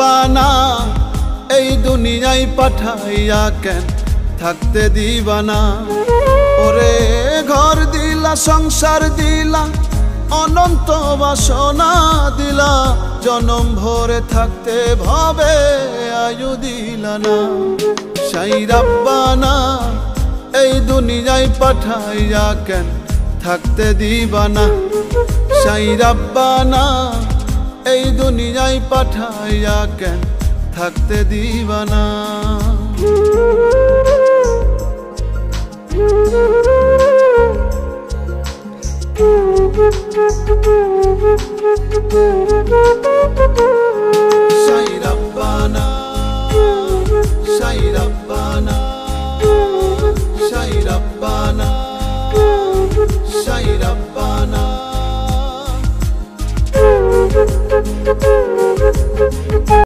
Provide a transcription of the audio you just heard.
রাব্বানা এই দুনিয়ায় পাঠাইয়া কেন থাকতে দিবানা ওরে ঘর দিলা সংসার দিলা অনন্ত বাসনা দিলা জনম ভরে থাকতে ভাবে আয়ু দিলা না সাই রাব্বানা এই দুনিয়ায় পাঠাইয়া কেন থাকতে দিবানা সাই রাব্বানা এই দুনিয়ায় পাঠাইয়া কেন থাকতে দিবানা সাই রাব্বানা সাই রাব্বানা সাই রাব্বানা সাই রাব্বানা